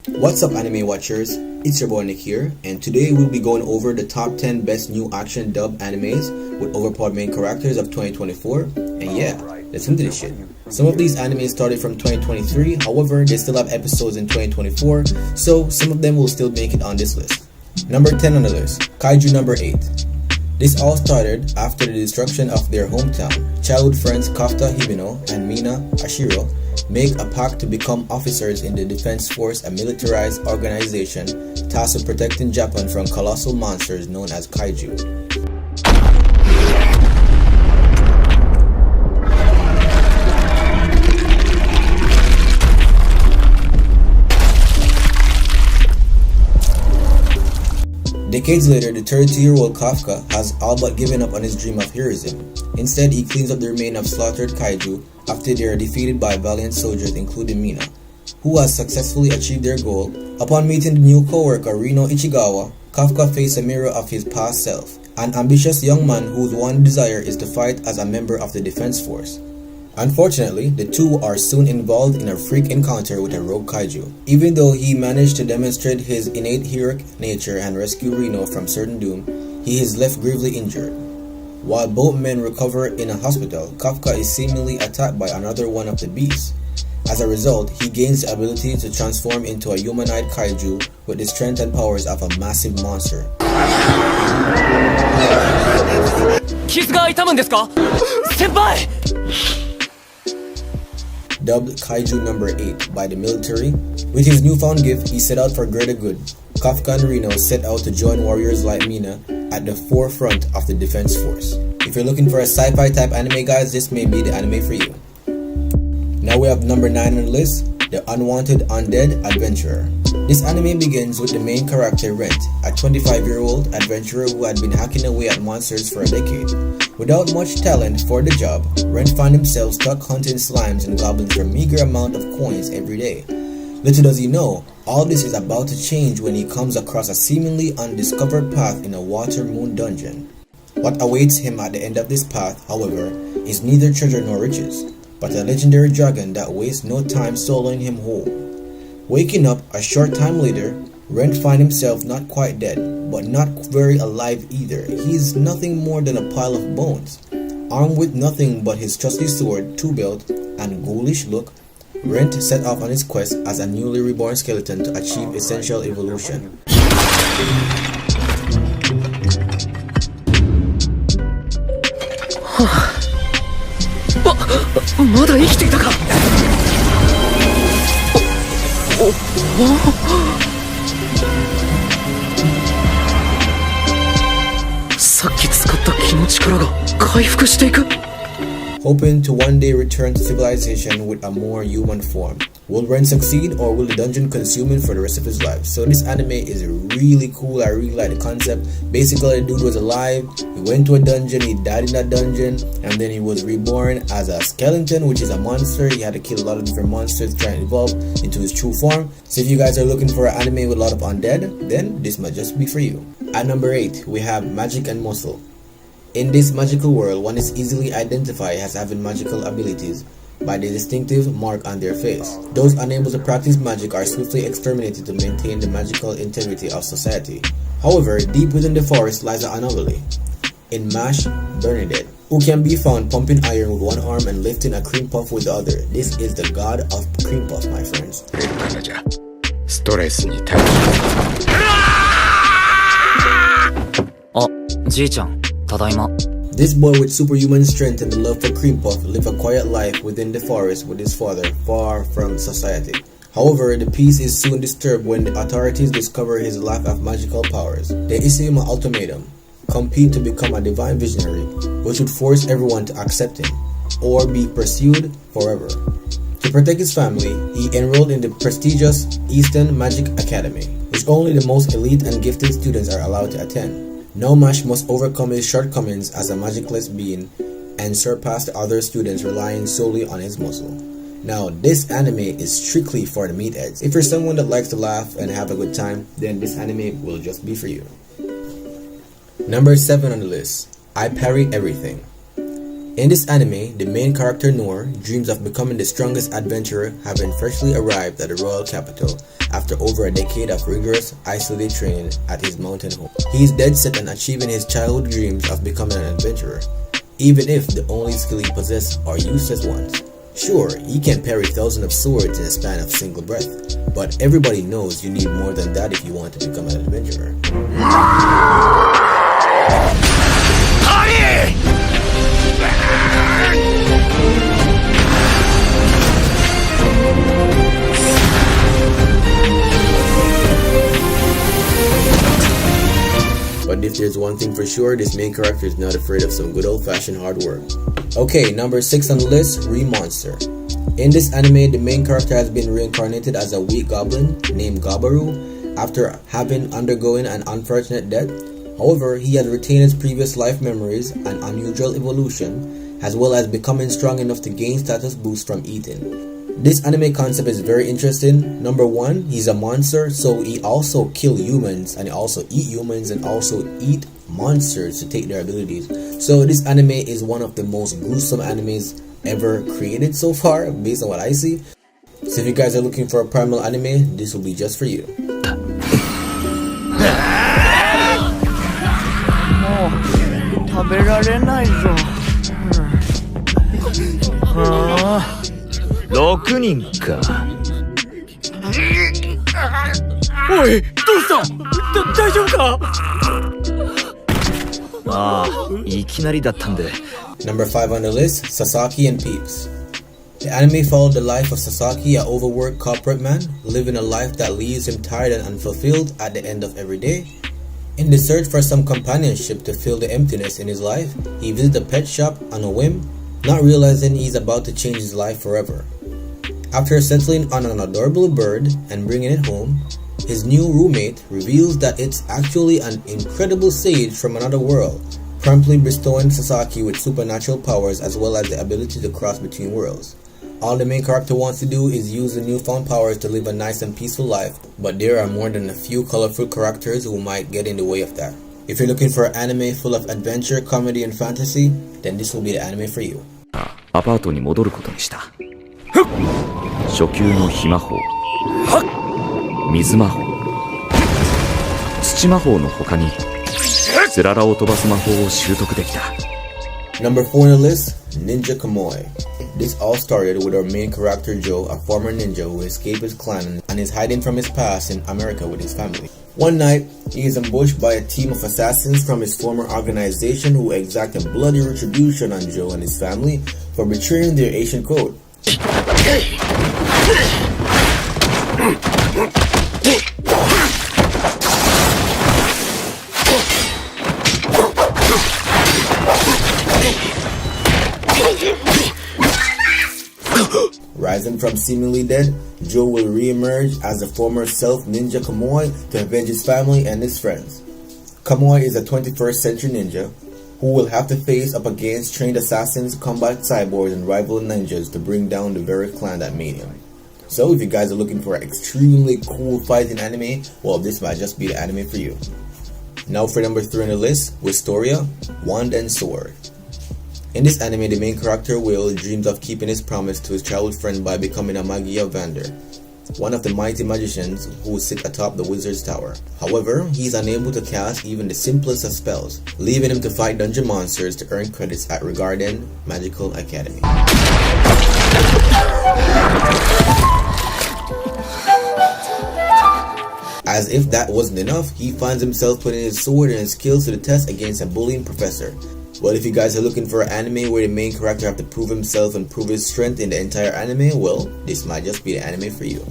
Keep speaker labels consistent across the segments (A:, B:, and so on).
A: What's up, anime watchers? It's your boy Nick here, and today we'll be going over the top 10 best new action dub animes with overpowered main characters of 2024. And yeah, let's into this shit. Some of these animes started from 2023, however, they still have episodes in 2024, so some of them will still make it on this list. Number 10 on the list, Kaiju number 8. This all started after the destruction of their hometown. Childhood friends Kafta Himino and Mina Ashiro make a pact to become officers in the Defense Force, a militarized organization tasked with protecting Japan from colossal monsters known as Kaiju. Decades later, the 32-year-old Kafka has all but given up on his dream of heroism. Instead, he cleans up the remains of slaughtered kaiju after they are defeated by valiant soldiers including Mina, who has successfully achieved their goal. Upon meeting the new co-worker Rino Ichigawa, Kafka faces a mirror of his past self, an ambitious young man whose one desire is to fight as a member of the Defense Force. Unfortunately, the two are soon involved in a freak encounter with a rogue kaiju. Even though he managed to demonstrate his innate heroic nature and rescue Rino from certain doom, he is left gravely injured. While both men recover in a hospital, Kafka is seemingly attacked by another one of the beasts. As a result, he gains the ability to transform into a humanoid kaiju with the strength and powers of a massive monster. Dubbed Kaiju number 8 by the military, with his newfound gift, he set out for greater good. Kafka and Rino set out to join warriors like Mina at the forefront of the Defense Force. If you're looking for a sci-fi type anime, guys, this may be the anime for you. Now we have number 9 on the list, the Unwanted Undead Adventurer. This anime begins with the main character Rent, a 25-year-old adventurer who had been hacking away at monsters for a decade. Without much talent for the job, Rent found himself stuck hunting slimes and goblins for a meager amount of coins every day. Little does he know, all this is about to change when he comes across a seemingly undiscovered path in a water moon dungeon. What awaits him at the end of this path, however, is neither treasure nor riches, but a legendary dragon that wastes no time swallowing him whole. Waking up a short time later, Rent finds himself not quite dead, but not very alive either. He is nothing more than a pile of bones. Armed with nothing but his trusty sword, two-belt, and ghoulish look, Rent set off on his quest as a newly reborn skeleton to achieve essential evolution. Hoping to one day return to civilization with a more human form. Will Ren succeed, or will the dungeon consume him for the rest of his life? So this anime is really cool. I really like the concept. Basically, the dude was alive, he went to a dungeon, he died in that dungeon, and then he was reborn as a skeleton, which is a monster. He had to kill a lot of different monsters trying to evolve into his true form. So if you guys are looking for an anime with a lot of undead, then this might just be for you. At number 8, we have Magic and Muscle. In this magical world, one is easily identified as having magical abilities by the distinctive mark on their face. Those unable to practice magic are swiftly exterminated to maintain the magical integrity of society. However, deep within the forest lies an anomaly. In Mashle, Bernadette, who can be found pumping iron with one arm and lifting a cream puff with the other. This is the god of cream puffs, my friends. This boy with superhuman strength and the love for cream puff live a quiet life within the forest with his father, far from society. However, the peace is soon disturbed when the authorities discover his lack of magical powers. They issue him an ultimatum: compete to become a divine visionary, which would force everyone to accept him, or be pursued forever. To protect his family, he enrolled in the prestigious Eastern Magic Academy, which only the most elite and gifted students are allowed to attend. Now Mash must overcome his shortcomings as a magicless being and surpass the other students relying solely on his muscle. Now this anime is strictly for the meatheads. If you're someone that likes to laugh and have a good time, then this anime will just be for you. Number 7 on the list, I Parry Everything. In this anime, the main character Noor dreams of becoming the strongest adventurer, having freshly arrived at the royal capital after over a decade of rigorous, isolated training at his mountain home. He is dead set on achieving his childhood dreams of becoming an adventurer, even if the only skill he possesses are useless ones. Sure, he can parry thousands of swords in a span of single breath, but everybody knows you need more than that if you want to become an adventurer. But if there's one thing for sure, this main character is not afraid of some good old-fashioned hard work. Okay, number 6 on the list, Monster. In this anime, the main character has been reincarnated as a weak goblin named Gabaru after having undergone an unfortunate death. However, he has retained his previous life memories and unusual evolution, as well as becoming strong enough to gain status boost from eating. This anime concept is very interesting. Number 1, he's a monster, so he also kill humans, and he also eat humans, and also eat monsters to take their abilities. So this anime is one of the most gruesome animes ever created so far, based on what I see. So if you guys are looking for a primal anime, this will be just for you.
B: 食べられないぞ。6人か。おい、どうした？大丈夫か？ああ、いきなりだったんで。
A: Number 5 on the list, Sasaki and Peeps. The anime followed the life of Sasaki, an overworked corporate man, living a life that leaves him tired and unfulfilled at the end of every day. In the search for some companionship to fill the emptiness in his life, he visits a pet shop on a whim, not realizing he's about to change his life forever. After settling on an adorable bird and bringing it home, his new roommate reveals that it's actually an incredible sage from another world, promptly bestowing Sasaki with supernatural powers as well as the ability to cross between worlds. All the main character wants to do is use the newfound powers to live a nice and peaceful life, but there are more than a few colorful characters who might get in the way of that. If you're looking for an anime full of adventure, comedy, and fantasy, then this will be the anime for you.
B: アパートに戻ることにした。初級の火魔法、水魔法、土魔法の他につららを飛ばす魔法を習得できた。
A: Number 4 on the list, Ninja Kamui. This all started with our main character Joe, a former ninja who escaped his clan and is hiding from his past in America with his family. One night, he is ambushed by a team of assassins from his former organization who exacted bloody retribution on Joe and his family for betraying their Asian code. Rising from seemingly dead, Joe will re-emerge as the former self-ninja Kamui to avenge his family and his friends. Kamui is a 21st century ninja who will have to face up against trained assassins, combat cyborgs, and rival ninjas to bring down the very clan that made him. So if you guys are looking for an extremely cool fighting anime, well, this might just be the anime for you. Now for number 3 on the list, Wistoria, Wand and Sword. In this anime, the main character Will dreams of keeping his promise to his childhood friend by becoming a Magia Vander, one of the mighty magicians who sit atop the wizard's tower. However, he is unable to cast even the simplest of spells, leaving him to fight dungeon monsters to earn credits at Regarden Magical Academy. As if that wasn't enough, he finds himself putting his sword and his skills to the test against a bullying professor. Well, if you guys are looking for an anime where the main character have to prove himself and prove his strength in the entire anime, well, this might just be the anime for you.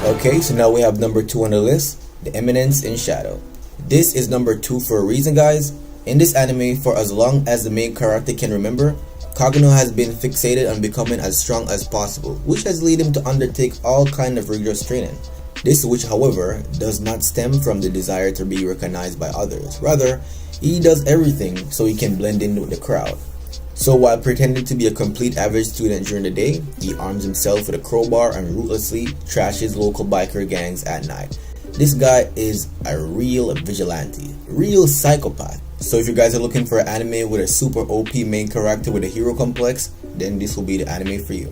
A: Okay, so now we have number 2 on the list, the Eminence in Shadow. This is number 2 for a reason, guys. In this anime, for as long as the main character can remember, Kaiju No has been fixated on becoming as strong as possible, which has led him to undertake all kind of rigorous training. This which, however, does not stem from the desire to be recognized by others. Rather, He does everything so he can blend in with the crowd. So while pretending to be a complete average student during the day, he arms himself with a crowbar and ruthlessly trashes local biker gangs at night. This guy is a real vigilante, real psychopath. So if you guys are looking for an anime with a super OP main character with a hero complex, then this will be the anime for you.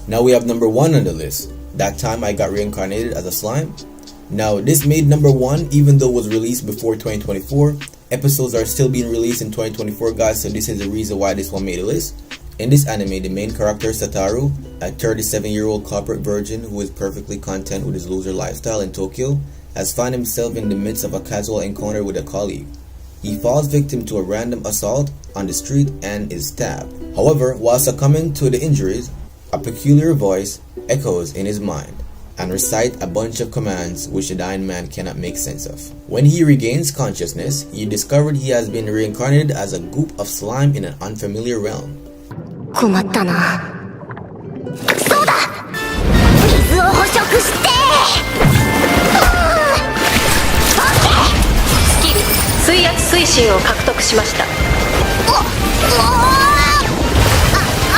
A: Now we have number 1 on the list. That Time I Got Reincarnated as a Slime. Now this made number 1 even though it was released before 2024. Episodes are still being released in 2024 guys, so this is the reason why this one made a list. In this anime, the main character Sataru, a 37-year-old corporate virgin who is perfectly content with his loser lifestyle in Tokyo, has found himself in the midst of a casual encounter with a colleague. He falls victim to a random assault on the street and is stabbed. However, while succumbing to the injuries, a peculiar voice echoes in his mind and recites a bunch of commands which the dying man cannot make sense of. When he regains consciousness, he discovered he has been reincarnated as a goop of slime in an unfamiliar realm.
C: 困ったな。そうだ。水を捕食して。スキル水圧推進を獲得しました。あ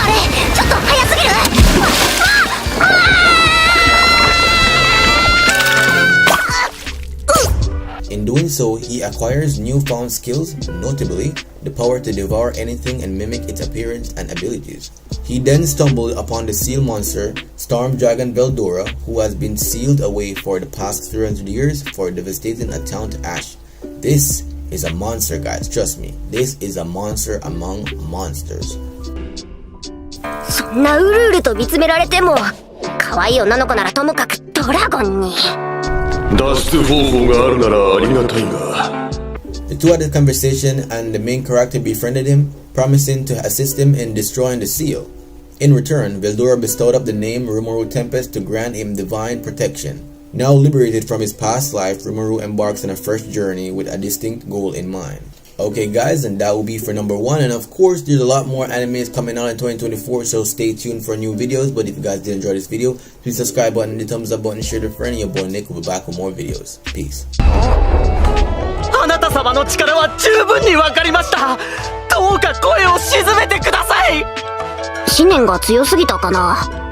C: れちょっと早すぎる。
A: In doing so, he acquires newfound skills, notably the power to devour anything and mimic its appearance and abilities. He then stumbled upon the seal monster, Storm Dragon Veldora, who has been sealed away for the past 300 years for devastating a town to ash. This is a monster, guys, trust me. This is a monster among monsters.
C: そんなうるうると見つめられても、可愛い女の子ならともかくドラゴンに。
A: The two had a conversation and the main character befriended him, promising to assist him in destroying the seal. In return, Veldora bestowed up the name Rimuru Tempest to grant him divine protection. Now liberated from his past life, Rimuru embarks on a fresh journey with a distinct goal in mind. Okay guys, and that will be for number 1, and of course there's a lot more animes coming out in 2024, so stay tuned for new videos. But if you guys did enjoy this video, please subscribe button, the thumbs up button, share it with a friend, and your boy Nick will be back with more videos. Peace.
D: あなた様の力は十分に分かりました。どうか声を鎮めてください。
C: 思念が強すぎたかな。